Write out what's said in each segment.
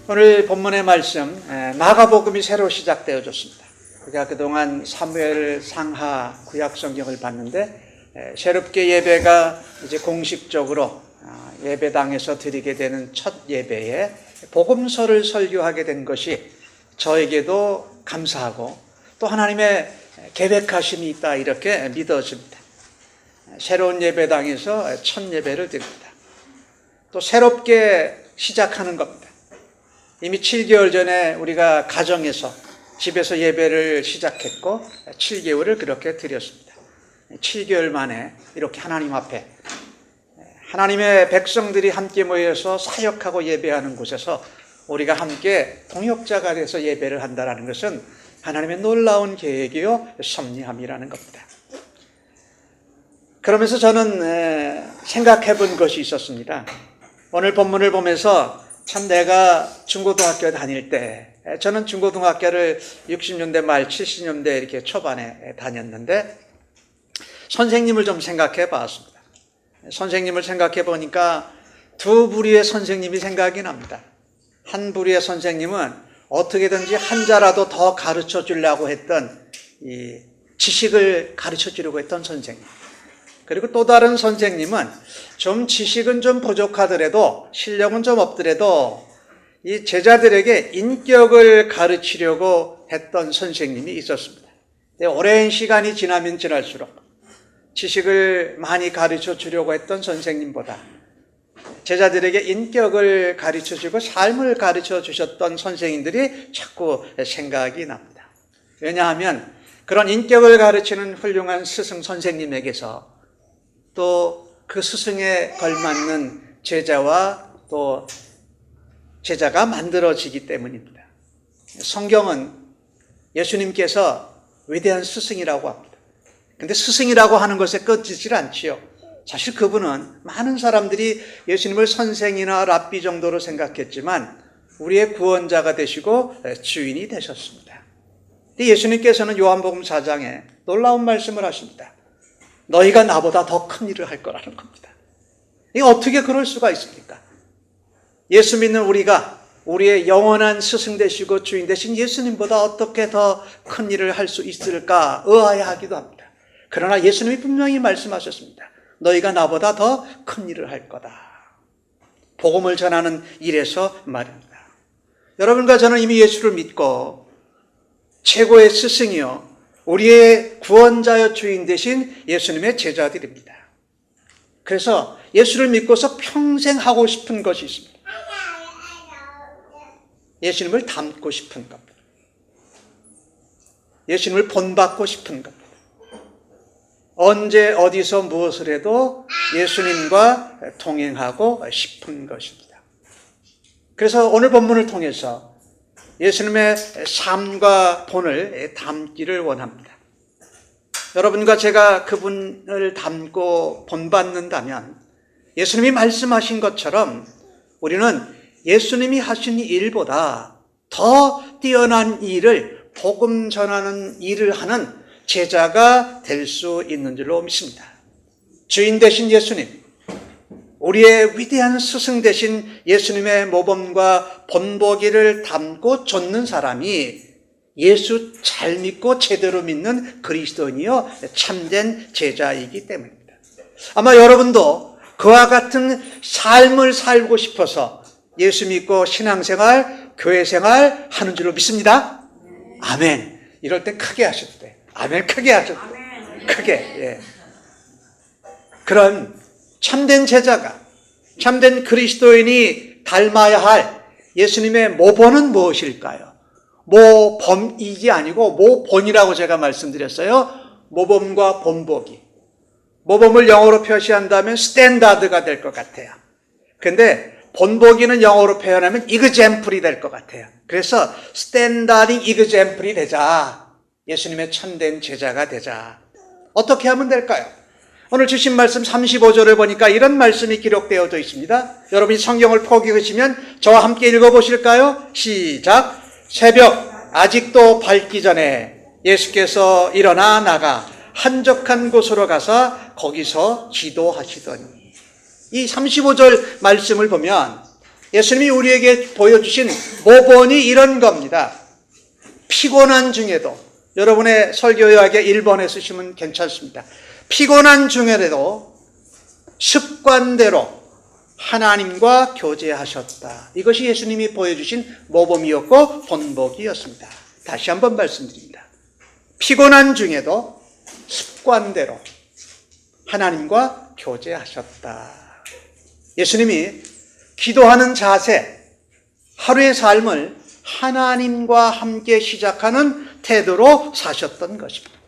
오늘 본문의 말씀, 마가복음이 새로 시작되어졌습니다. 우리가 그동안 사무엘 상하 구약 성경을 봤는데 새롭게 예배가 이제 공식적으로 예배당에서 드리게 되는 첫 예배에 복음서를 설교하게 된 것이 저에게도 감사하고 또 하나님의 계획하심이 있다 이렇게 믿어집니다. 새로운 예배당에서 첫 예배를 드립니다. 또 새롭게 시작하는 겁니다. 이미 7개월 전에 우리가 가정에서 집에서 예배를 시작했고 7개월을 그렇게 드렸습니다. 7개월 만에 이렇게 하나님 앞에 하나님의 백성들이 함께 모여서 사역하고 예배하는 곳에서 우리가 함께 동역자가 돼서 예배를 한다는 것은 하나님의 놀라운 계획이요 섭리함이라는 겁니다. 그러면서 저는 생각해 본 것이 있었습니다. 오늘 본문을 보면서 참 내가 중고등학교 다닐 때, 저는 중고등학교를 60년대 말 70년대 이렇게 초반에 다녔는데 선생님을 좀 생각해 봤습니다. 선생님을 생각해 보니까 두 부류의 선생님이 생각이 납니다. 한 부류의 선생님은 어떻게든지 한 자라도 더 가르쳐 주려고 했던 이 지식을 가르쳐 주려고 했던 선생님. 그리고 또 다른 선생님은 좀 지식은 좀 부족하더라도 실력은 좀 없더라도 이 제자들에게 인격을 가르치려고 했던 선생님이 있었습니다. 오랜 시간이 지나면 지날수록 지식을 많이 가르쳐 주려고 했던 선생님보다 제자들에게 인격을 가르쳐 주고 삶을 가르쳐 주셨던 선생님들이 자꾸 생각이 납니다. 왜냐하면 그런 인격을 가르치는 훌륭한 스승 선생님에게서 또 그 스승에 걸맞는 제자와 또 제자가 만들어지기 때문입니다. 성경은 예수님께서 위대한 스승이라고 합니다. 그런데 스승이라고 하는 것에 끝이질 않지요. 사실 그분은 많은 사람들이 예수님을 선생이나 랍비 정도로 생각했지만 우리의 구원자가 되시고 주인이 되셨습니다. 예수님께서는 요한복음 4장에 놀라운 말씀을 하십니다. 너희가 나보다 더 큰 일을 할 거라는 겁니다. 이게 어떻게 그럴 수가 있습니까? 예수 믿는 우리가 우리의 영원한 스승 되시고 주인 되신 예수님보다 어떻게 더 큰 일을 할 수 있을까 의아해하기도 합니다. 그러나 예수님이 분명히 말씀하셨습니다. 너희가 나보다 더 큰 일을 할 거다. 복음을 전하는 일에서 말입니다. 여러분과 저는 이미 예수를 믿고 최고의 스승이요 우리의 구원자여 주인 되신 예수님의 제자들입니다. 그래서 예수를 믿고서 평생 하고 싶은 것이 있습니다. 예수님을 닮고 싶은 겁니다. 예수님을 본받고 싶은 겁니다. 언제 어디서 무엇을 해도 예수님과 동행하고 싶은 것입니다. 그래서 오늘 본문을 통해서 예수님의 삶과 본을 담기를 원합니다. 여러분과 제가 그분을 닮고 본받는다면 예수님이 말씀하신 것처럼 우리는 예수님이 하신 일보다 더 뛰어난 일을 복음 전하는 일을 하는 제자가 될 수 있는 줄로 믿습니다. 주인 되신 예수님, 우리의 위대한 스승 되신 예수님의 모범과 본보기를 담고 좇는 사람이 예수 잘 믿고 제대로 믿는 그리스도인이요 참된 제자이기 때문입니다. 아마 여러분도 그와 같은 삶을 살고 싶어서 예수 믿고 신앙생활, 교회생활 하는 줄로 믿습니다. 아멘. 이럴 때 크게 하셔도 돼요. 아멘. 크게 하셔도 돼요. 크게. 예. 그런 참된 제자가, 참된 그리스도인이 닮아야 할 예수님의 모본은 무엇일까요? 모범이기 아니고 모본이라고 제가 말씀드렸어요. 모범과 본보기. 모범을 영어로 표시한다면 스탠다드가 될 것 같아요. 근데 본보기는 영어로 표현하면 이그젬플이 될 것 같아요. 그래서 스탠다딩 이그젬플이 되자. 예수님의 참된 제자가 되자. 어떻게 하면 될까요? 오늘 주신 말씀 35절을 보니까 이런 말씀이 기록되어져 있습니다. 여러분이 성경을 펴기시면 저와 함께 읽어보실까요? 시작. 새벽 아직도 밝기 전에 예수께서 일어나 나가 한적한 곳으로 가서 거기서 기도하시더니, 이 35절 말씀을 보면 예수님이 우리에게 보여주신 모본이 이런 겁니다. 피곤한 중에도, 여러분의 설교 요약에 1번에 쓰시면 괜찮습니다. 피곤한 중에도 습관대로 하나님과 교제하셨다. 이것이 예수님이 보여주신 모범이었고 본보기였습니다. 다시 한번 말씀드립니다. 피곤한 중에도 습관대로 하나님과 교제하셨다. 예수님이 기도하는 자세, 하루의 삶을 하나님과 함께 시작하는 태도로 사셨던 것입니다.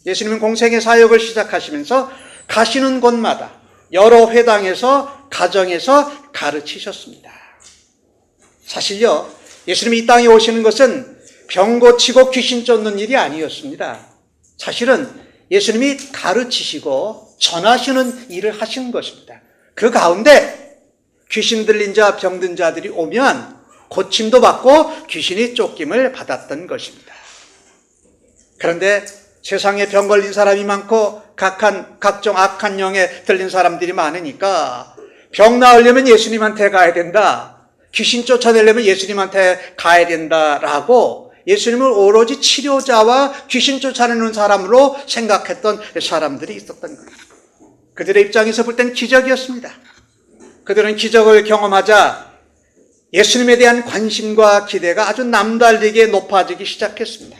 예수님은 공생의 사역을 시작하시면서 가시는 곳마다 여러 회당에서, 가정에서 가르치셨습니다. 사실요, 예수님이 이 땅에 오시는 것은 병 고치고 귀신 쫓는 일이 아니었습니다. 사실은 예수님이 가르치시고 전하시는 일을 하신 것입니다. 그 가운데 귀신 들린 자, 병든 자들이 오면 고침도 받고 귀신이 쫓김을 받았던 것입니다. 그런데 세상에 병 걸린 사람이 많고 각종 악한 영에 들린 사람들이 많으니까 병 나으려면 예수님한테 가야 된다, 귀신 쫓아내려면 예수님한테 가야 된다라고 예수님을 오로지 치료자와 귀신 쫓아내는 사람으로 생각했던 사람들이 있었던 거예요. 그들의 입장에서 볼 땐 기적이었습니다. 그들은 기적을 경험하자 예수님에 대한 관심과 기대가 아주 남다르게 높아지기 시작했습니다.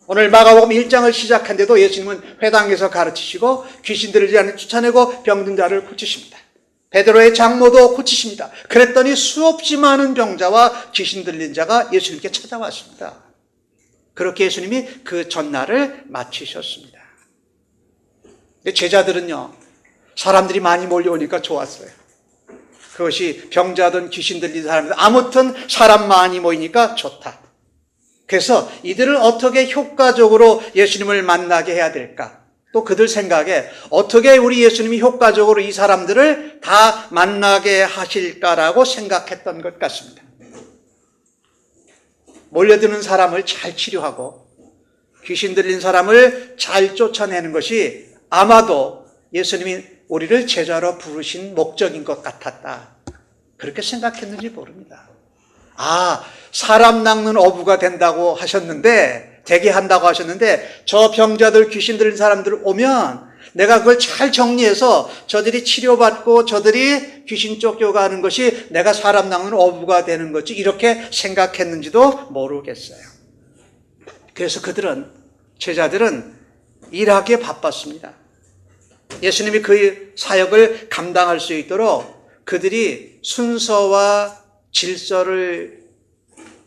오늘 마가복음 1장을 시작한데도 예수님은 회당에서 가르치시고 귀신 들지 않는 쫓아내고 병든 자를 고치십니다. 베드로의 장모도 고치십니다. 그랬더니 수없이 많은 병자와 귀신 들린 자가 예수님께 찾아왔습니다. 그렇게 예수님이 그 전날을 마치셨습니다. 제자들은요, 사람들이 많이 몰려오니까 좋았어요. 그것이 병자든 귀신 들린 사람들, 아무튼 사람 많이 모이니까 좋다. 그래서 이들을 어떻게 효과적으로 예수님을 만나게 해야 될까? 또 그들 생각에 어떻게 우리 예수님이 효과적으로 이 사람들을 다 만나게 하실까라고 생각했던 것 같습니다. 몰려드는 사람을 잘 치료하고 귀신 들린 사람을 잘 쫓아내는 것이 아마도 예수님이 우리를 제자로 부르신 목적인 것 같았다. 그렇게 생각했는지 모릅니다. 사람 낚는 어부가 된다고 하셨는데, 되게 한다고 하셨는데, 저 병자들, 귀신 들린 사람들 오면 내가 그걸 잘 정리해서 저들이 치료받고 저들이 귀신 쫓겨가는 것이 내가 사람 낚는 어부가 되는 거지, 이렇게 생각했는지도 모르겠어요. 그래서 제자들은 일하기에 바빴습니다. 예수님이 그 사역을 감당할 수 있도록 그들이 순서와 질서를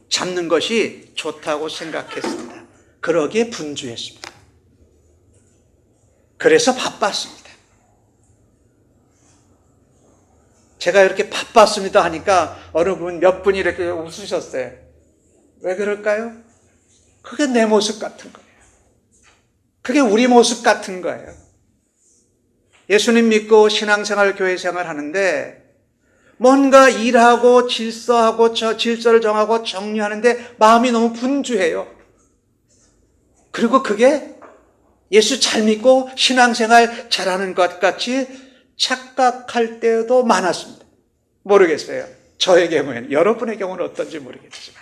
잡는 것이 좋다고 생각했습니다. 그러기에 분주했습니다. 그래서 바빴습니다. 제가 이렇게 바빴습니다 하니까 어느 분, 몇 분이 이렇게 웃으셨어요. 왜 그럴까요? 그게 내 모습 같은 거예요. 그게 우리 모습 같은 거예요. 예수님 믿고 신앙생활, 교회생활 하는데 뭔가 일하고 질서하고 질서를 정하고 정리하는데 마음이 너무 분주해요. 그리고 그게 예수 잘 믿고 신앙생활 잘하는 것 같이 착각할 때도 많았습니다. 모르겠어요. 저의 경우에는, 여러분의 경우는 어떤지 모르겠지만.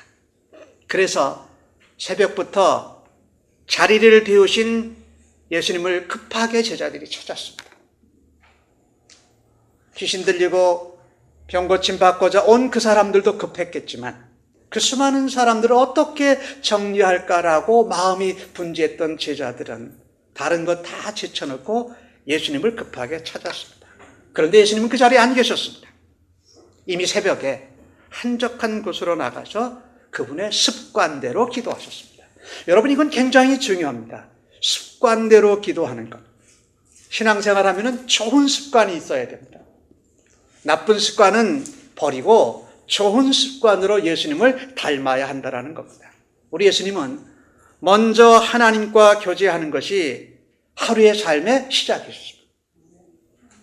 그래서 새벽부터 자리를 비우신 예수님을 급하게 제자들이 찾았습니다. 귀신 들리고 병 고침 받고자 온 그 사람들도 급했겠지만 그 수많은 사람들을 어떻게 정리할까라고 마음이 분주했던 제자들은 다른 것 다 제쳐놓고 예수님을 급하게 찾았습니다. 그런데 예수님은 그 자리에 안 계셨습니다. 이미 새벽에 한적한 곳으로 나가서 그분의 습관대로 기도하셨습니다. 여러분, 이건 굉장히 중요합니다. 습관대로 기도하는 것. 신앙생활 하면은 좋은 습관이 있어야 됩니다. 나쁜 습관은 버리고 좋은 습관으로 예수님을 닮아야 한다는 겁니다. 우리 예수님은 먼저 하나님과 교제하는 것이 하루의 삶의 시작이었습니다.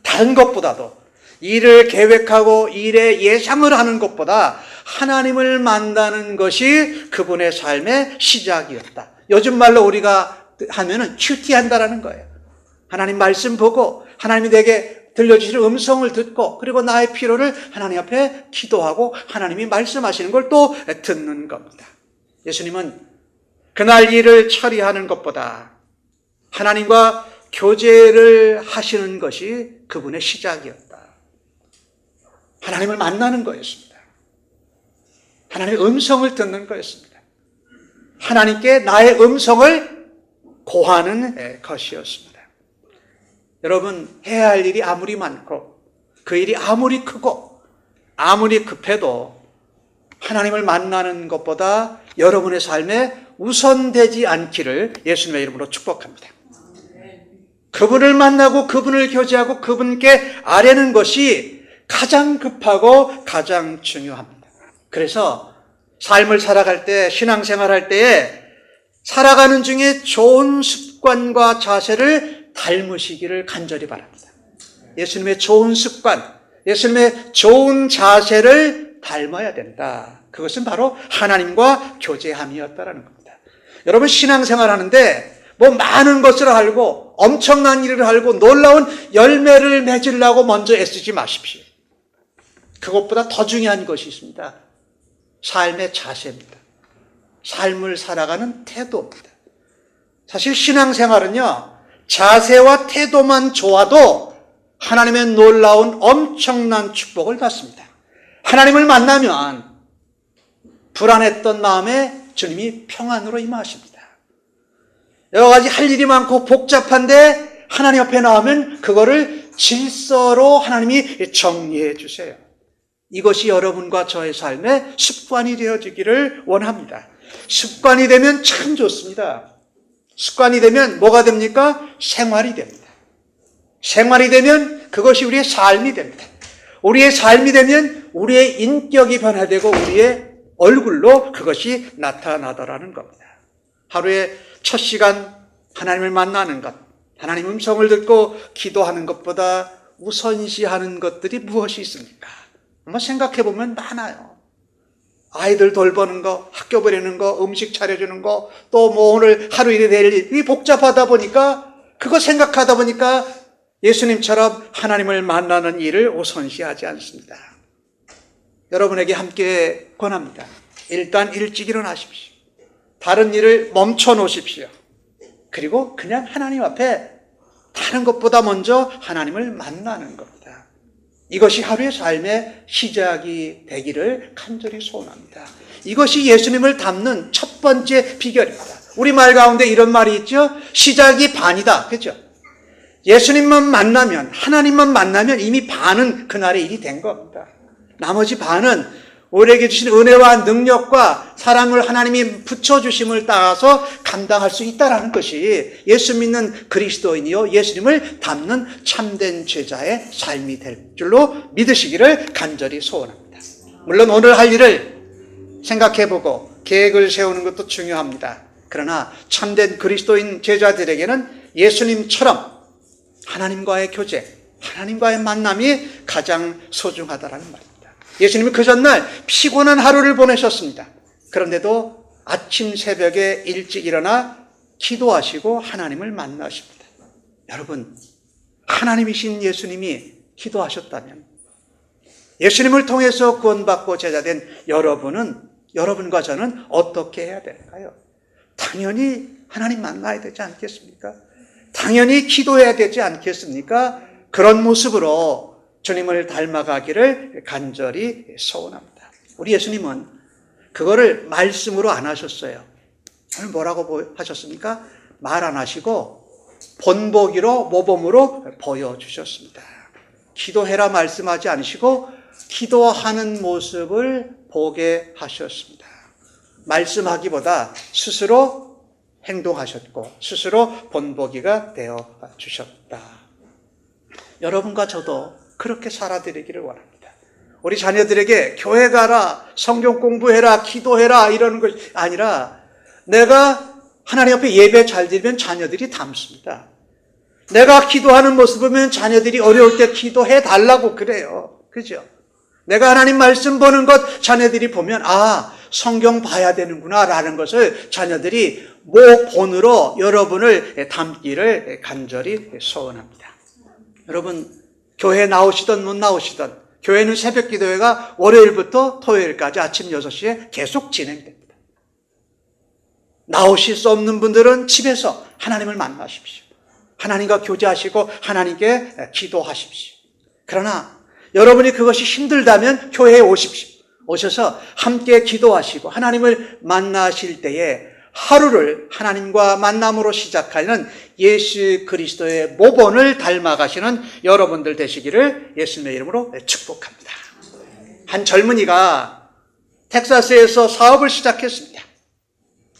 다른 것보다도 일을 계획하고 일의 예상을 하는 것보다 하나님을 만나는 것이 그분의 삶의 시작이었다. 요즘 말로 우리가 하면은 큐티한다라는 거예요. 하나님 말씀 보고 하나님이 내게 들려주시는 음성을 듣고 그리고 나의 필요를 하나님 앞에 기도하고 하나님이 말씀하시는 걸 또 듣는 겁니다. 예수님은 그날 일을 처리하는 것보다 하나님과 교제를 하시는 것이 그분의 시작이었다. 하나님을 만나는 거였습니다. 하나님의 음성을 듣는 거였습니다. 하나님께 나의 음성을 고하는 것이었습니다. 여러분, 해야 할 일이 아무리 많고 그 일이 아무리 크고 아무리 급해도 하나님을 만나는 것보다 여러분의 삶에 우선되지 않기를 예수님의 이름으로 축복합니다. 그분을 만나고 그분을 교제하고 그분께 아뢰는 것이 가장 급하고 가장 중요합니다. 그래서 삶을 살아갈 때, 신앙생활할 때에 살아가는 중에 좋은 습관과 자세를 닮으시기를 간절히 바랍니다. 예수님의 좋은 습관, 예수님의 좋은 자세를 닮아야 된다. 그것은 바로 하나님과 교제함이었다라는 겁니다. 여러분, 신앙생활 하는데 뭐 많은 것을 알고 엄청난 일을 알고 놀라운 열매를 맺으려고 먼저 애쓰지 마십시오. 그것보다 더 중요한 것이 있습니다. 삶의 자세입니다. 삶을 살아가는 태도입니다. 사실 신앙생활은요, 자세와 태도만 좋아도 하나님의 놀라운 엄청난 축복을 받습니다. 하나님을 만나면 불안했던 마음에 주님이 평안으로 임하십니다. 여러 가지 할 일이 많고 복잡한데 하나님 앞에 나오면 그거를 질서로 하나님이 정리해 주세요. 이것이 여러분과 저의 삶의 습관이 되어지기를 원합니다. 습관이 되면 참 좋습니다. 습관이 되면 뭐가 됩니까? 생활이 됩니다. 생활이 되면 그것이 우리의 삶이 됩니다. 우리의 삶이 되면 우리의 인격이 변화되고 우리의 얼굴로 그것이 나타나더라는 겁니다. 하루에 첫 시간 하나님을 만나는 것, 하나님 음성을 듣고 기도하는 것보다 우선시하는 것들이 무엇이 있습니까? 한번 생각해 보면 많아요. 아이들 돌보는 거, 학교 보내는 거, 음식 차려주는 거, 또 뭐 오늘 하루 일이 될 일이 복잡하다 보니까 그거 생각하다 보니까 예수님처럼 하나님을 만나는 일을 우선시하지 않습니다. 여러분에게 함께 권합니다. 일단 일찍 일어나십시오. 다른 일을 멈춰 놓으십시오. 그리고 그냥 하나님 앞에 다른 것보다 먼저 하나님을 만나는 겁니다. 이것이 하루의 삶의 시작이 되기를 간절히 소원합니다. 이것이 예수님을 닮는 첫 번째 비결입니다. 우리말 가운데 이런 말이 있죠. 시작이 반이다. 그렇죠? 예수님만 만나면, 하나님만 만나면 이미 반은 그날의 일이 된 겁니다. 나머지 반은 우리에게 주신 은혜와 능력과 사랑을 하나님이 붙여주심을 따라서 감당할 수 있다는 것이 예수 믿는 그리스도인이요 예수님을 닮는 참된 제자의 삶이 될 줄로 믿으시기를 간절히 소원합니다. 물론 오늘 할 일을 생각해보고 계획을 세우는 것도 중요합니다. 그러나 참된 그리스도인 제자들에게는 예수님처럼 하나님과의 교제, 하나님과의 만남이 가장 소중하다는 말입니다. 예수님은 그 전날 피곤한 하루를 보내셨습니다. 그런데도 아침 새벽에 일찍 일어나 기도하시고 하나님을 만나십니다. 여러분, 하나님이신 예수님이 기도하셨다면 예수님을 통해서 구원받고 제자된 여러분과 저는 어떻게 해야 될까요? 당연히 하나님 만나야 되지 않겠습니까? 당연히 기도해야 되지 않겠습니까? 그런 모습으로 주님을 닮아가기를 간절히 소원합니다. 우리 예수님은 그거를 말씀으로 안 하셨어요. 오늘 뭐라고 하셨습니까? 말 안 하시고 본보기로 모범으로 보여주셨습니다. 기도해라 말씀하지 않으시고 기도하는 모습을 보게 하셨습니다. 말씀하기보다 스스로 행동하셨고 스스로 본보기가 되어 주셨다. 여러분과 저도 그렇게 살아드리기를 원합니다. 우리 자녀들에게 교회 가라, 성경 공부해라, 기도해라 이러는 것이 아니라 내가 하나님 앞에 예배 잘 드리면 자녀들이 닮습니다. 내가 기도하는 모습을 보면 자녀들이 어려울 때 기도해 달라고 그래요. 그죠? 내가 하나님 말씀 보는 것 자녀들이 보면 성경 봐야 되는구나 라는 것을 자녀들이 모본으로 여러분을 닮기를 간절히 소원합니다. 여러분, 교회 나오시든 못 나오시든 교회는 새벽 기도회가 월요일부터 토요일까지 아침 6시에 계속 진행됩니다. 나오실 수 없는 분들은 집에서 하나님을 만나십시오. 하나님과 교제하시고 하나님께 기도하십시오. 그러나 여러분이 그것이 힘들다면 교회에 오십시오. 오셔서 함께 기도하시고 하나님을 만나실 때에 하루를 하나님과 만남으로 시작하는 예수 그리스도의 모본을 닮아가시는 여러분들 되시기를 예수님의 이름으로 축복합니다. 한 젊은이가 텍사스에서 사업을 시작했습니다.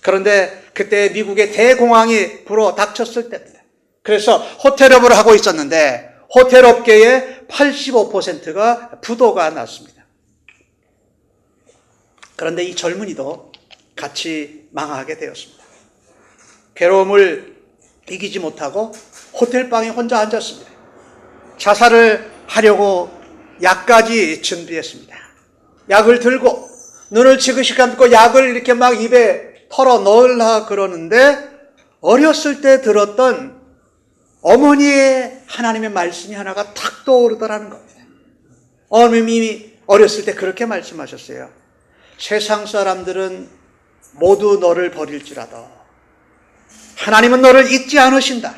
그런데 그때 미국의 대공황이 불어 닥쳤을 때입니다. 그래서 호텔업을 하고 있었는데 호텔업계의 85%가 부도가 났습니다. 그런데 이 젊은이도 같이 망하게 되었습니다. 괴로움을 이기지 못하고 호텔방에 혼자 앉았습니다. 자살을 하려고 약까지 준비했습니다. 약을 들고 눈을 지그시 감고 약을 이렇게 막 입에 털어 넣으려 그러는데 어렸을 때 들었던 어머니의 하나님의 말씀이 하나가 탁 떠오르더라는 겁니다. 어머님이 어렸을 때 그렇게 말씀하셨어요. 세상 사람들은 모두 너를 버릴지라도 하나님은 너를 잊지 않으신다.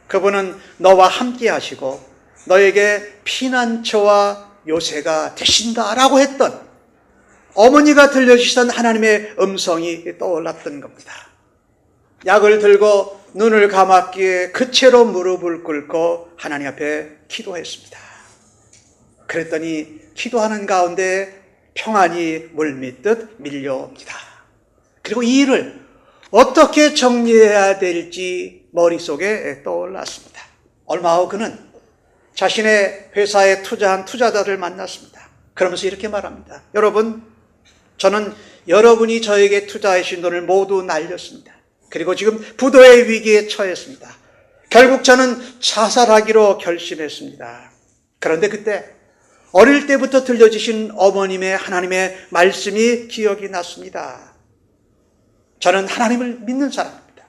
그분은 너와 함께 하시고 너에게 피난처와 요새가 되신다라고 했던 어머니가 들려주시던 하나님의 음성이 떠올랐던 겁니다. 약을 들고 눈을 감았기에 그 채로 무릎을 꿇고 하나님 앞에 기도했습니다. 그랬더니 기도하는 가운데 평안이 물밀듯 밀려옵니다. 그리고 이 일을 어떻게 정리해야 될지 머릿속에 떠올랐습니다. 얼마 후 그는 자신의 회사에 투자한 투자자들을 만났습니다. 그러면서 이렇게 말합니다. 여러분, 저는 여러분이 저에게 투자하신 돈을 모두 날렸습니다. 그리고 지금 부도의 위기에 처했습니다. 결국 저는 자살하기로 결심했습니다. 그런데 그때 어릴 때부터 들려주신 어머님의 하나님의 말씀이 기억이 났습니다. 저는 하나님을 믿는 사람입니다.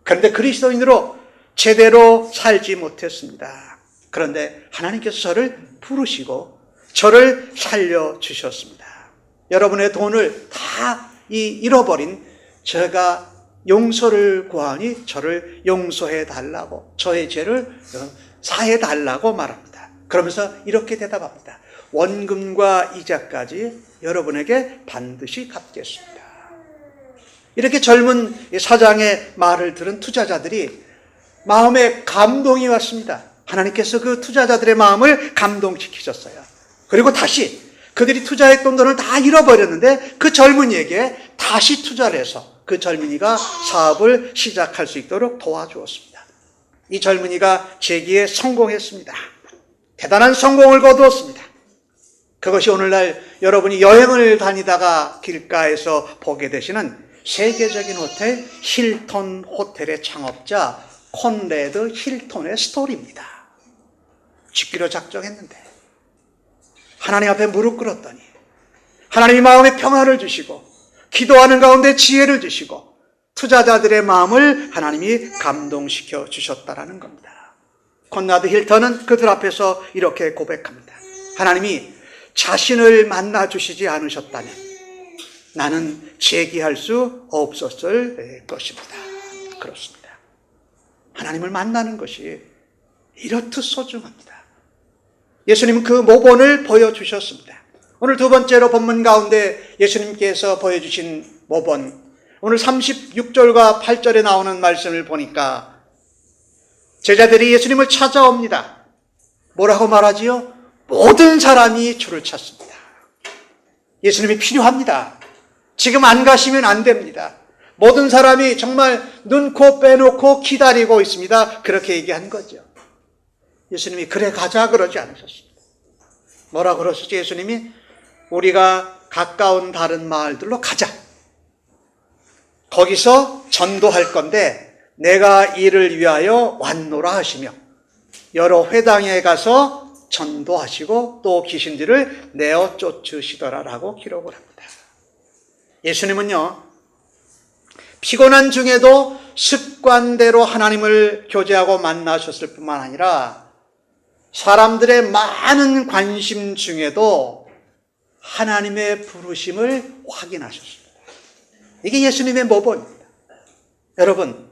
그런데 그리스도인으로 제대로 살지 못했습니다. 그런데 하나님께서 저를 부르시고 저를 살려주셨습니다. 여러분의 돈을 다 잃어버린 제가 용서를 구하니 저를 용서해 달라고, 저의 죄를 사해 달라고 말합니다. 그러면서 이렇게 대답합니다. 원금과 이자까지 여러분에게 반드시 갚겠습니다. 이렇게 젊은 사장의 말을 들은 투자자들이 마음에 감동이 왔습니다. 하나님께서 그 투자자들의 마음을 감동시키셨어요. 그리고 다시 그들이 투자했던 돈을 다 잃어버렸는데 그 젊은이에게 다시 투자를 해서 그 젊은이가 사업을 시작할 수 있도록 도와주었습니다. 이 젊은이가 재기에 성공했습니다. 대단한 성공을 거두었습니다. 그것이 오늘날 여러분이 여행을 다니다가 길가에서 보게 되시는 세계적인 호텔 힐톤 호텔의 창업자 콘래드 힐톤의 스토리입니다. 짓기로 작정했는데 하나님 앞에 무릎 꿇었더니 하나님이 마음에 평안을 주시고 기도하는 가운데 지혜를 주시고 투자자들의 마음을 하나님이 감동시켜 주셨다라는 겁니다. 콘라드 힐턴은 그들 앞에서 이렇게 고백합니다. 하나님이 자신을 만나 주시지 않으셨다면 나는 재기할 수 없었을 것입니다. 그렇습니다. 하나님을 만나는 것이 이렇듯 소중합니다. 예수님은 그 모본을 보여주셨습니다. 오늘 두 번째로 본문 가운데 예수님께서 보여주신 모본, 오늘 36절과 8절에 나오는 말씀을 보니까 제자들이 예수님을 찾아옵니다. 뭐라고 말하지요? 모든 사람이 주를 찾습니다. 예수님이 필요합니다. 지금 안 가시면 안 됩니다. 모든 사람이 정말 눈, 코 빼놓고 기다리고 있습니다. 그렇게 얘기한 거죠. 예수님이 그래 가자 그러지 않으셨습니다. 뭐라 그러셨죠? 예수님이 우리가 가까운 다른 마을들로 가자. 거기서 전도할 건데 내가 이를 위하여 왔노라 하시며 여러 회당에 가서 전도하시고 또 귀신들을 내어 쫓으시더라라고 기록을 합니다. 예수님은요, 피곤한 중에도 습관대로 하나님을 교제하고 만나셨을 뿐만 아니라 사람들의 많은 관심 중에도 하나님의 부르심을 확인하셨습니다. 이게 예수님의 모범입니다. 여러분,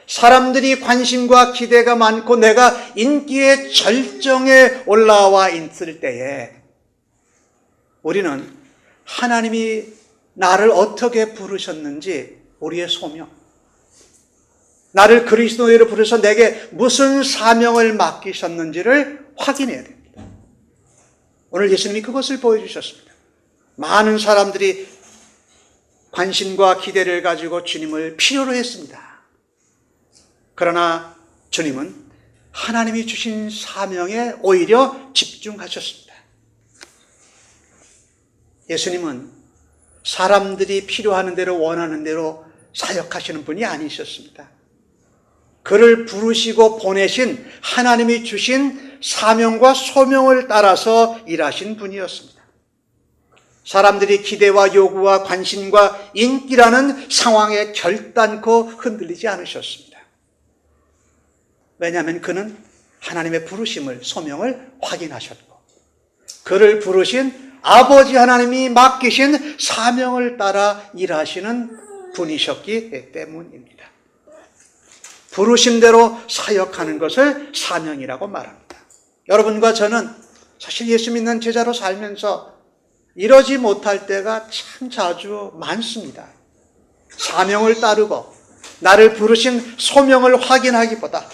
사람들이 관심과 기대가 많고 내가 인기의 절정에 올라와 있을 때에 우리는 하나님이 나를 어떻게 부르셨는지, 우리의 소명, 나를 그리스도인으로 부르셔서 내게 무슨 사명을 맡기셨는지를 확인해야 됩니다. 오늘 예수님이 그것을 보여주셨습니다. 많은 사람들이 관심과 기대를 가지고 주님을 필요로 했습니다. 그러나 주님은 하나님이 주신 사명에 오히려 집중하셨습니다. 예수님은 사람들이 필요하는 대로 원하는 대로 사역하시는 분이 아니셨습니다. 그를 부르시고 보내신 하나님이 주신 사명과 소명을 따라서 일하신 분이었습니다. 사람들이 기대와 요구와 관심과 인기라는 상황에 결단코 흔들리지 않으셨습니다. 왜냐하면 그는 하나님의 부르심을, 소명을 확인하셨고 그를 부르신 아버지 하나님이 맡기신 사명을 따라 일하시는 분이셨기 때문입니다. 부르심대로 사역하는 것을 사명이라고 말합니다. 여러분과 저는 사실 예수 믿는 제자로 살면서 이러지 못할 때가 참 자주 많습니다. 사명을 따르고 나를 부르신 소명을 확인하기보다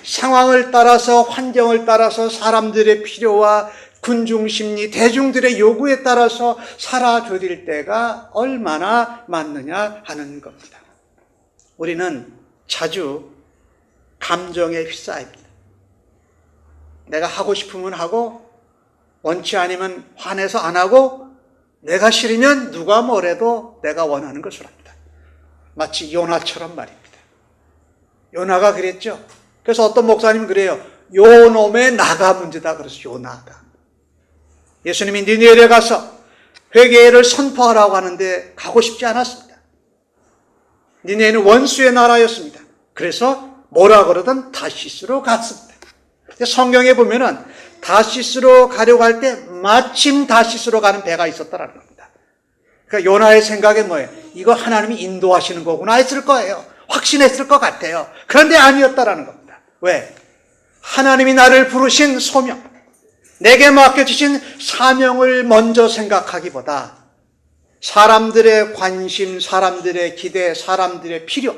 상황을 따라서, 환경을 따라서, 사람들의 필요와 군중심리, 대중들의 요구에 따라서 살아드릴 때가 얼마나 많느냐 하는 겁니다. 우리는 자주 감정에 휩싸입니다. 내가 하고 싶으면 하고, 원치 않으면 화내서 안 하고, 내가 싫으면 누가 뭐래도 내가 원하는 것을 합니다. 마치 요나처럼 말입니다. 요나가 그랬죠. 그래서 어떤 목사님은 그래요. 요 놈의 나가 문제다. 그래서 요나가. 예수님이 니느웨에 가서 회개를 선포하라고 하는데 가고 싶지 않았습니다. 니느웨는 원수의 나라였습니다. 그래서 뭐라 그러든 다시스로 갔습니다. 성경에 보면은 다시스로 가려고 할 때 마침 다시스로 가는 배가 있었다라는 겁니다. 그러니까 요나의 생각에 뭐예요? 이거 하나님이 인도하시는 거구나 했을 거예요. 확신했을 것 같아요. 그런데 아니었다라는 겁니다. 왜? 하나님이 나를 부르신 소명, 내게 맡겨주신 사명을 먼저 생각하기보다 사람들의 관심, 사람들의 기대, 사람들의 필요,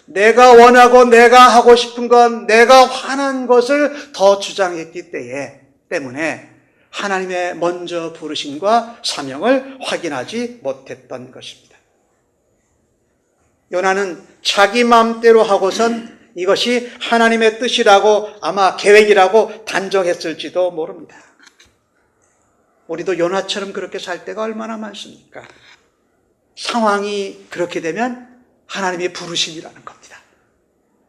내가 원하고 내가 하고 싶은 건, 내가 화난 것을 더 주장했기 때문에 하나님의 먼저 부르심과 사명을 확인하지 못했던 것입니다. 요나는 자기 마음대로 하고선 이것이 하나님의 뜻이라고, 아마 계획이라고 단정했을지도 모릅니다. 우리도 요나처럼 그렇게 살 때가 얼마나 많습니까? 상황이 그렇게 되면 하나님의 부르심이라는 겁니다.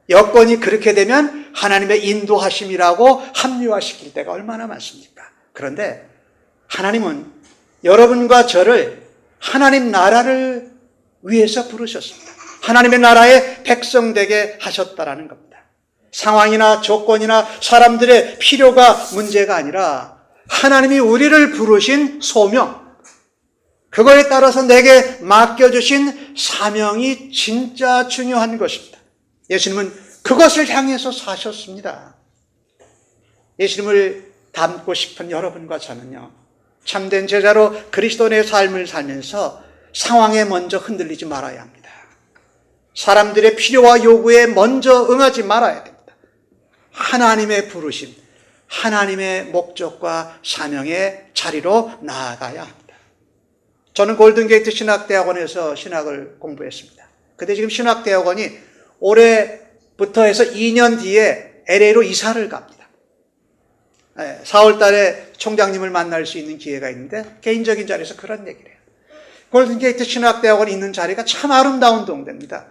여건이 그렇게 되면 하나님의 인도하심이라고 합리화시킬 때가 얼마나 많습니까? 그런데 하나님은 여러분과 저를 하나님 나라를 위해서 부르셨습니다. 하나님의 나라의 백성 되게 하셨다라는 겁니다. 상황이나 조건이나 사람들의 필요가 문제가 아니라 하나님이 우리를 부르신 소명, 그거에 따라서 내게 맡겨주신 사명이 진짜 중요한 것입니다. 예수님은 그것을 향해서 사셨습니다. 예수님을 닮고 싶은 여러분과 저는요, 참된 제자로 그리스도의 삶을 살면서 상황에 먼저 흔들리지 말아야 합니다. 사람들의 필요와 요구에 먼저 응하지 말아야 됩니다. 하나님의 부르심, 하나님의 목적과 사명의 자리로 나아가야 합니다. 저는 골든게이트 신학대학원에서 신학을 공부했습니다. 근데 지금 신학대학원이 올해부터 해서 2년 뒤에 LA로 이사를 갑니다. 4월 달에 총장님을 만날 수 있는 기회가 있는데 개인적인 자리에서 그런 얘기를 해요. 골든게이트 신학대학원이 있는 자리가 참 아름다운 동네입니다.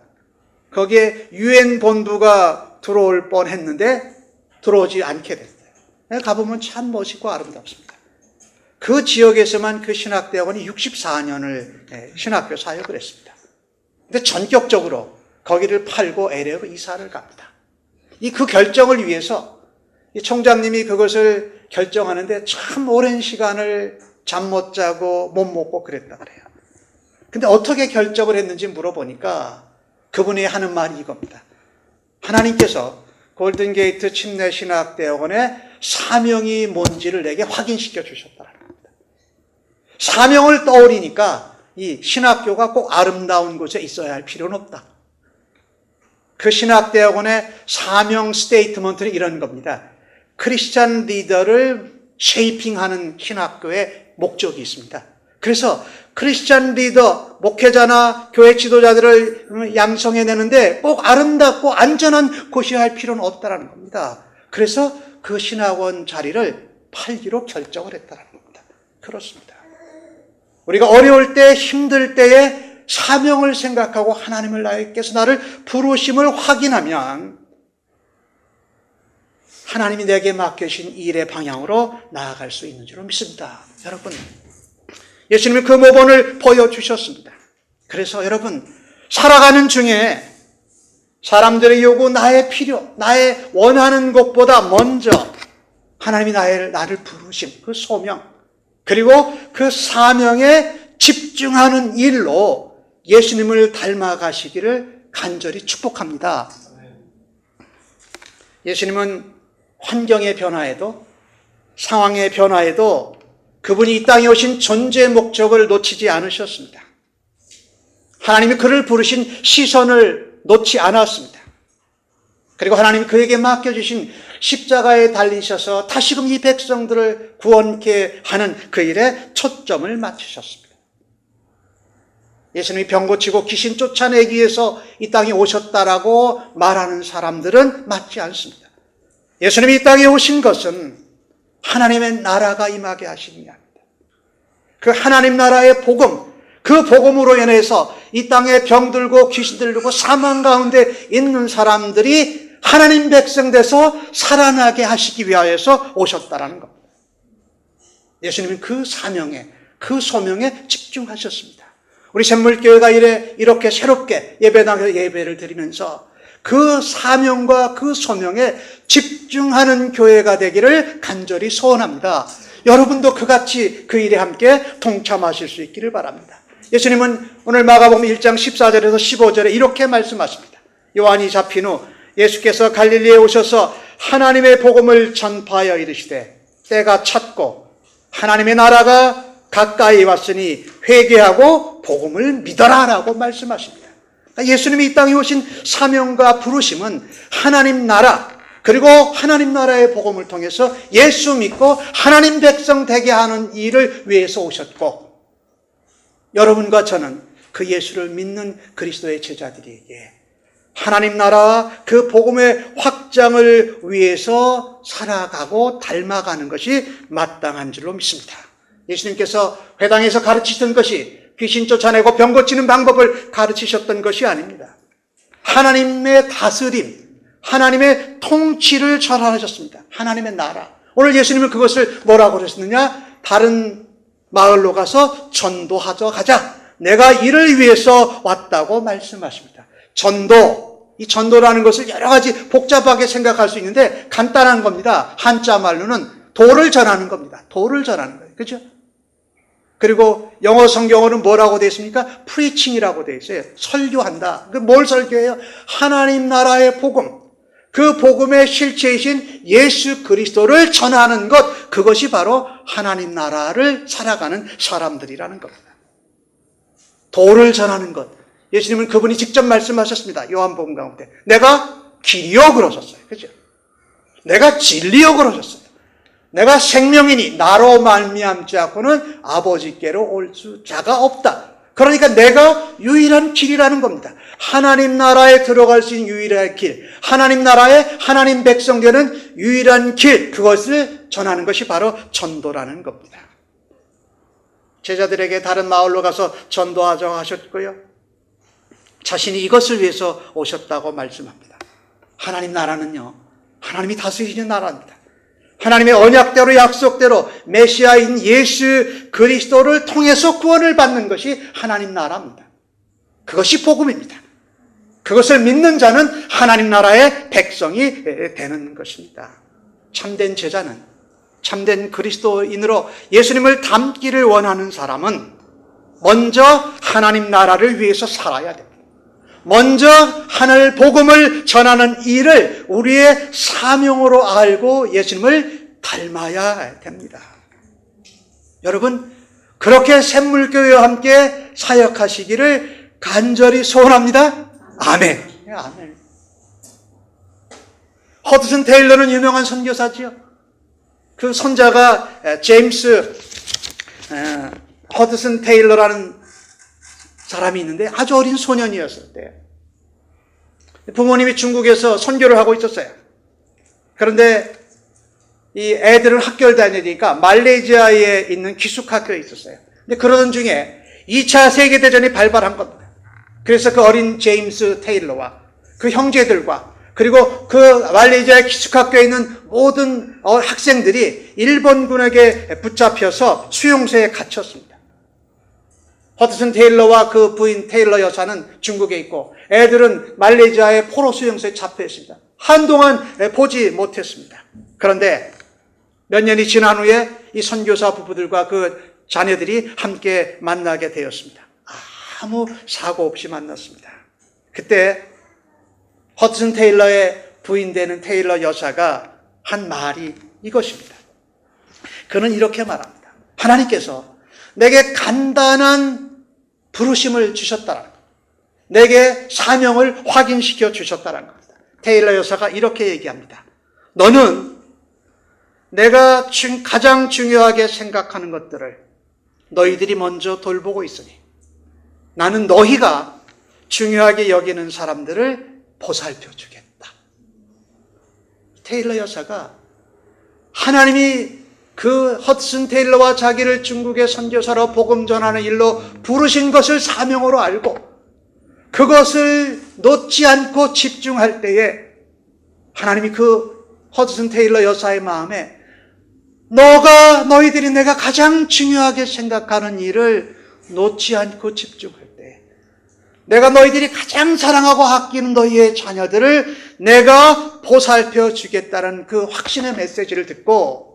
거기에 UN 본부가 들어올 뻔했는데 들어오지 않게 됐어요. 가보면 참 멋있고 아름답습니다. 그 지역에서만 그 신학대학원이 64년을 신학교 사역을 했습니다. 근데 전격적으로 거기를 팔고 LA로 이사를 갑니다. 그 결정을 위해서 이 총장님이 그것을 결정하는데 참 오랜 시간을 잠 못 자고 못 먹고 그랬다 그래요. 근데 어떻게 결정을 했는지 물어보니까 그분이 하는 말이 이겁니다. 하나님께서 골든게이트 침례신학대학원의 사명이 뭔지를 내게 확인시켜 주셨다는 겁니다. 사명을 떠올리니까 이 신학교가 꼭 아름다운 곳에 있어야 할 필요는 없다. 그 신학대학원의 사명 스테이트먼트는 이런 겁니다. 크리스찬 리더를 쉐이핑하는 신학교의 목적이 있습니다. 그래서 크리스찬 리더, 목회자나 교회 지도자들을 양성해내는데 꼭 아름답고 안전한 곳이어야 할 필요는 없다는 겁니다. 그래서 그 신학원 자리를 팔기로 결정을 했다는 겁니다. 그렇습니다. 우리가 어려울 때, 힘들 때에 사명을 생각하고 하나님을 나에게서 나를 부르심을 확인하면 하나님이 내게 맡겨주신 일의 방향으로 나아갈 수 있는 줄 믿습니다. 여러분, 예수님이 그 모본을 보여주셨습니다. 그래서 여러분, 살아가는 중에 사람들의 요구, 나의 필요, 나의 원하는 것보다 먼저 하나님이 나를 부르신 그 소명, 그리고 그 사명에 집중하는 일로 예수님을 닮아가시기를 간절히 축복합니다. 예수님은 환경의 변화에도 상황의 변화에도 그분이 이 땅에 오신 존재 목적을 놓치지 않으셨습니다. 하나님이 그를 부르신 시선을 놓지 않았습니다. 그리고 하나님이 그에게 맡겨주신 십자가에 달리셔서 다시금 이 백성들을 구원케 하는 그 일에 초점을 맞추셨습니다. 예수님이 병 고치고 귀신 쫓아내기 위해서 이 땅에 오셨다라고 말하는 사람들은 맞지 않습니다. 예수님이 이 땅에 오신 것은 하나님의 나라가 임하게 하시기 위함입니다. 그 하나님 나라의 복음, 그 복음으로 인해서 이 땅에 병들고 귀신 들리고 사망 가운데 있는 사람들이 하나님 백성 돼서 살아나게 하시기 위하여서 오셨다라는 겁니다. 예수님은 그 사명에, 그 소명에 집중하셨습니다. 우리 샘물교회가 이렇게 새롭게 예배당에서 예배를 드리면서 그 사명과 그 소명에 집중하는 교회가 되기를 간절히 소원합니다. 여러분도 그같이 그 일에 함께 동참하실 수 있기를 바랍니다. 예수님은 오늘 마가복음 1장 14절에서 15절에 이렇게 말씀하십니다. 요한이 잡힌 후 예수께서 갈릴리에 오셔서 하나님의 복음을 전파하여 이르시되 때가 찼고 하나님의 나라가 가까이 왔으니 회개하고 복음을 믿어라라고 말씀하십니다. 예수님이 이 땅에 오신 사명과 부르심은 하나님 나라, 그리고 하나님 나라의 복음을 통해서 예수 믿고 하나님 백성 되게 하는 일을 위해서 오셨고, 여러분과 저는 그 예수를 믿는 그리스도의 제자들에게 하나님 나라와 그 복음의 확장을 위해서 살아가고 닮아가는 것이 마땅한 줄로 믿습니다. 예수님께서 회당에서 가르치던 것이 귀신 쫓아내고 병 고치는 방법을 가르치셨던 것이 아닙니다. 하나님의 다스림, 하나님의 통치를 전하셨습니다. 하나님의 나라. 오늘 예수님은 그것을 뭐라고 그러셨느냐? 다른 마을로 가서 전도하러 가자. 내가 이를 위해서 왔다고 말씀하십니다. 전도, 이 전도라는 것을 여러 가지 복잡하게 생각할 수 있는데 간단한 겁니다. 한자 말로는 도를 전하는 겁니다. 도를 전하는 거예요. 그렇죠? 그리고 영어 성경어는 뭐라고 되어 있습니까? preaching이라고 되어 있어요. 설교한다. 뭘 설교해요? 하나님 나라의 복음. 그 복음의 실체이신 예수 그리스도를 전하는 것, 그것이 바로 하나님 나라를 살아가는 사람들이라는 겁니다. 도를 전하는 것. 예수님은 그분이 직접 말씀하셨습니다. 요한복음 가운데. 내가 길이요 그러셨어요. 그죠? 내가 진리요 그러셨어요. 내가 생명이니 나로 말미암지 않고는 아버지께로 올 자가 없다. 그러니까 내가 유일한 길이라는 겁니다. 하나님 나라에 들어갈 수 있는 유일한 길, 하나님 나라에 하나님 백성 되는 유일한 길, 그것을 전하는 것이 바로 전도라는 겁니다. 제자들에게 다른 마을로 가서 전도하자고 하셨고요, 자신이 이것을 위해서 오셨다고 말씀합니다. 하나님 나라는요, 하나님이 다스리시는 나라입니다. 하나님의 언약대로 약속대로 메시아인 예수 그리스도를 통해서 구원을 받는 것이 하나님 나라입니다. 그것이 복음입니다. 그것을 믿는 자는 하나님 나라의 백성이 되는 것입니다. 참된 제자는, 참된 그리스도인으로 예수님을 닮기를 원하는 사람은 먼저 하나님 나라를 위해서 살아야 됩니다. 먼저 하늘 복음을 전하는 일을 우리의 사명으로 알고 예수님을 닮아야 됩니다. 여러분, 그렇게 샘물교회와 함께 사역하시기를 간절히 소원합니다. 아멘. 아멘. 허드슨 테일러는 유명한 선교사지요. 그 선자가 제임스 허드슨 테일러라는 사람이 있는데 아주 어린 소년이었을 때요. 부모님이 중국에서 선교를 하고 있었어요. 그런데 이 애들은 학교를 다니니까 말레이시아에 있는 기숙학교에 있었어요. 근데 그러던 중에 2차 세계대전이 발발한 겁니다. 그래서 그 어린 제임스 테일러와 그 형제들과 그리고 그 말레이시아의 기숙학교에 있는 모든 학생들이 일본군에게 붙잡혀서 수용소에 갇혔습니다. 허드슨 테일러와 그 부인 테일러 여사는 중국에 있고 애들은 말레이시아의 포로 수용소에 잡혀 있습니다. 한동안 보지 못했습니다. 그런데 몇 년이 지난 후에 이 선교사 부부들과 그 자녀들이 함께 만나게 되었습니다. 아무 사고 없이 만났습니다. 그때 허드슨 테일러의 부인 되는 테일러 여사가 한 말이 이것입니다. 그는 이렇게 말합니다. 하나님께서 내게 간단한 부르심을 주셨다는 것, 내게 사명을 확인시켜 주셨다는 겁니다. 테일러 여사가 이렇게 얘기합니다. 너는 내가 가장 중요하게 생각하는 것들을 너희들이 먼저 돌보고 있으니 나는 너희가 중요하게 여기는 사람들을 보살펴 주겠다. 테일러 여사가 하나님이 그 허드슨 테일러와 자기를 중국의 선교사로 복음 전하는 일로 부르신 것을 사명으로 알고 그것을 놓지 않고 집중할 때에 하나님이 그 허드슨 테일러 여사의 마음에 너희들이 내가 가장 중요하게 생각하는 일을 놓지 않고 집중할 때 내가 너희들이 가장 사랑하고 아끼는 너희의 자녀들을 내가 보살펴 주겠다는 그 확신의 메시지를 듣고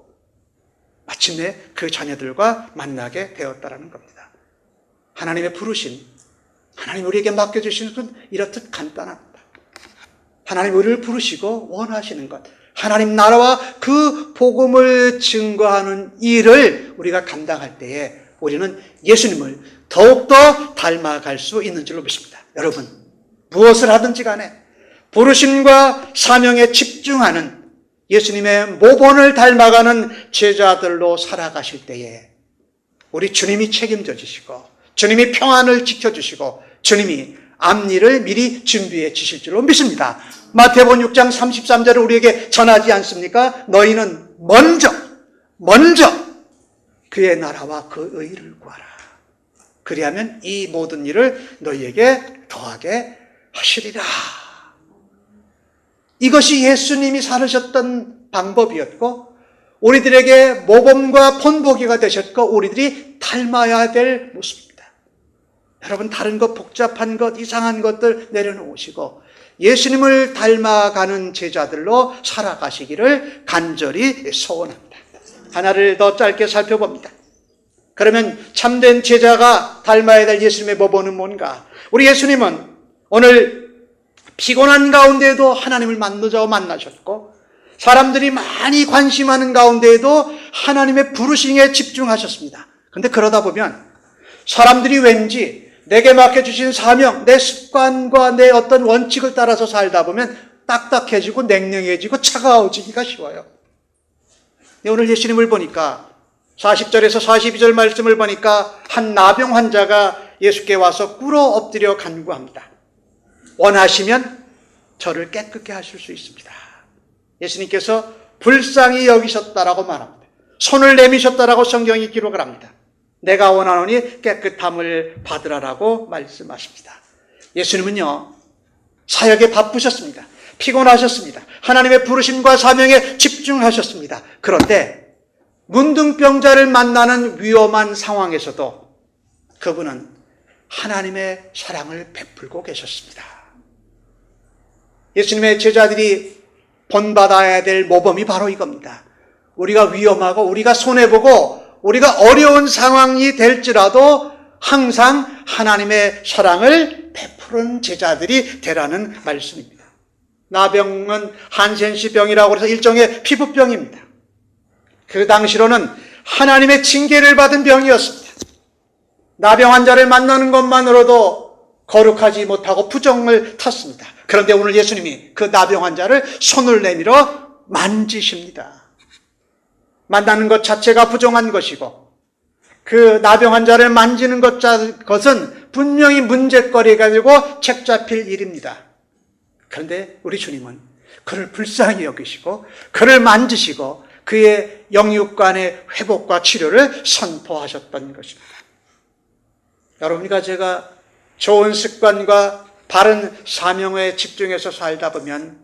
마침내 그 자녀들과 만나게 되었다는 겁니다. 하나님의 부르심, 하나님 우리에게 맡겨주시는 건 이렇듯 간단합니다. 하나님 우리를 부르시고 원하시는 것, 하나님 나라와 그 복음을 증거하는 일을 우리가 감당할 때에 우리는 예수님을 더욱더 닮아갈 수 있는 줄로 믿습니다. 여러분, 무엇을 하든지 간에 부르심과 사명에 집중하는 예수님의 모본을 닮아가는 제자들로 살아가실 때에 우리 주님이 책임져 주시고 주님이 평안을 지켜주시고 주님이 앞일을 미리 준비해 주실 줄로 믿습니다. 마태복음 6장 33절을 우리에게 전하지 않습니까? 너희는 먼저 그의 나라와 그 의를 구하라. 그리하면 이 모든 일을 너희에게 더하게 하시리라. 이것이 예수님이 살으셨던 방법이었고 우리들에게 모범과 본보기가 되셨고 우리들이 닮아야 될 모습입니다. 여러분, 다른 것, 복잡한 것, 이상한 것들 내려놓으시고 예수님을 닮아가는 제자들로 살아가시기를 간절히 소원합니다. 하나를 더 짧게 살펴봅니다. 그러면 참된 제자가 닮아야 될 예수님의 모범은 뭔가? 우리 예수님은 오늘 피곤한 가운데에도 하나님을 만나셨고 사람들이 많이 관심하는 가운데에도 하나님의 부르심에 집중하셨습니다. 그런데 그러다 보면 사람들이 왠지 내게 맡겨주신 사명, 내 습관과 내 어떤 원칙을 따라서 살다 보면 딱딱해지고 냉랭해지고 차가워지기가 쉬워요. 오늘 예수님을 보니까 40절에서 42절 말씀을 보니까 한 나병 환자가 예수께 와서 꿇어 엎드려 간구합니다. 원하시면 저를 깨끗게 하실 수 있습니다. 예수님께서 불쌍히 여기셨다라고 말합니다. 손을 내미셨다라고 성경이 기록을 합니다. 내가 원하노니 깨끗함을 받으라라고 말씀하십니다. 예수님은요, 사역에 바쁘셨습니다. 피곤하셨습니다. 하나님의 부르심과 사명에 집중하셨습니다. 그런데 문둥병자를 만나는 위험한 상황에서도 그분은 하나님의 사랑을 베풀고 계셨습니다. 예수님의 제자들이 본받아야 될 모범이 바로 이겁니다. 우리가 위험하고 우리가 손해보고 우리가 어려운 상황이 될지라도 항상 하나님의 사랑을 베푸는 제자들이 되라는 말씀입니다. 나병은 한센시 병이라고 해서 일종의 피부병입니다. 그 당시로는 하나님의 징계를 받은 병이었습니다. 나병 환자를 만나는 것만으로도 거룩하지 못하고 부정을 탔습니다. 그런데 오늘 예수님이 그 나병 환자를 손을 내밀어 만지십니다. 만나는 것 자체가 부정한 것이고 그 나병 환자를 만지는 것은 분명히 문제거리가 되고 책잡힐 일입니다. 그런데 우리 주님은 그를 불쌍히 여기시고 그를 만지시고 그의 영육간의 회복과 치료를 선포하셨던 것입니다. 여러분과 제가 좋은 습관과 바른 사명에 집중해서 살다 보면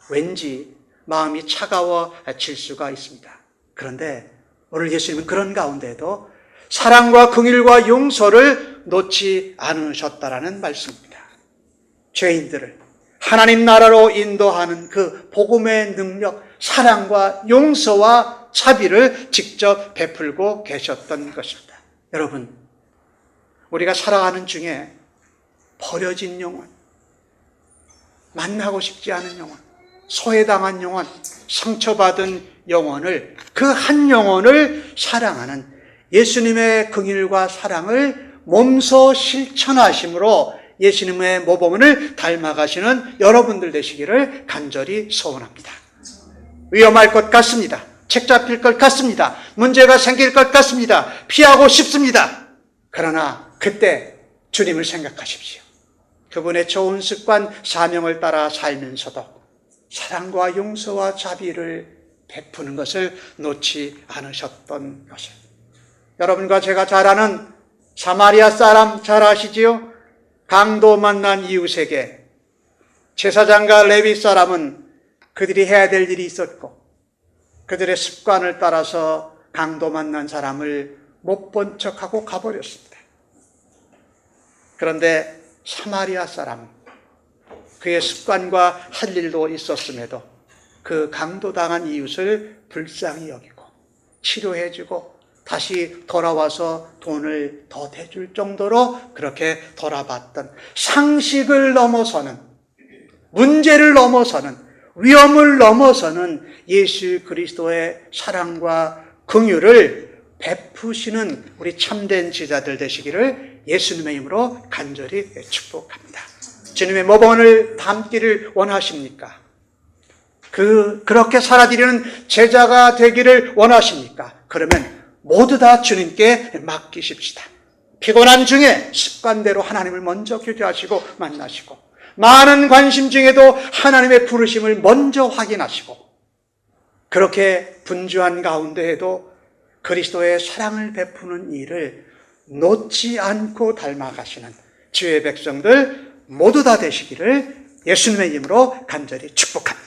왠지 마음이 차가워질 수가 있습니다. 그런데 오늘 예수님은 그런 가운데에도 사랑과 긍휼과 용서를 놓지 않으셨다라는 말씀입니다. 죄인들을 하나님 나라로 인도하는 그 복음의 능력, 사랑과 용서와 자비를 직접 베풀고 계셨던 것입니다. 여러분, 우리가 살아가는 중에 버려진 영혼, 만나고 싶지 않은 영혼, 소외당한 영혼, 상처받은 영혼을, 그 한 영혼을 사랑하는 예수님의 긍휼과 사랑을 몸소 실천하심으로 예수님의 모범을 닮아가시는 여러분들 되시기를 간절히 소원합니다. 위험할 것 같습니다. 책 잡힐 것 같습니다. 문제가 생길 것 같습니다. 피하고 싶습니다. 그러나 그때 주님을 생각하십시오. 그분의 좋은 습관, 사명을 따라 살면서도 사랑과 용서와 자비를 베푸는 것을 놓지 않으셨던 것을. 여러분과 제가 잘 아는 사마리아 사람 잘 아시지요? 강도 만난 이웃에게 제사장과 레위 사람은 그들이 해야 될 일이 있었고 그들의 습관을 따라서 강도 만난 사람을 못 본 척하고 가버렸습니다. 그런데 사마리아 사람은 그의 습관과 할 일도 있었음에도 그 강도당한 이웃을 불쌍히 여기고 치료해주고 다시 돌아와서 돈을 더 대줄 정도로 그렇게 돌아봤던, 상식을 넘어서는, 문제를 넘어서는, 위험을 넘어서는 예수 그리스도의 사랑과 긍휼을 베푸시는 우리 참된 제자들 되시기를 예수님의 이름으로 간절히 축복합니다. 주님의 모범을 담기를 원하십니까? 그렇게 살아드리는 제자가 되기를 원하십니까? 그러면 모두 다 주님께 맡기십시다. 피곤한 중에 습관대로 하나님을 먼저 교제하시고 만나시고, 많은 관심 중에도 하나님의 부르심을 먼저 확인하시고, 그렇게 분주한 가운데에도 그리스도의 사랑을 베푸는 일을 놓지 않고 닮아가시는 주의 백성들 모두 다 되시기를 예수님의 이름으로 간절히 축복합니다.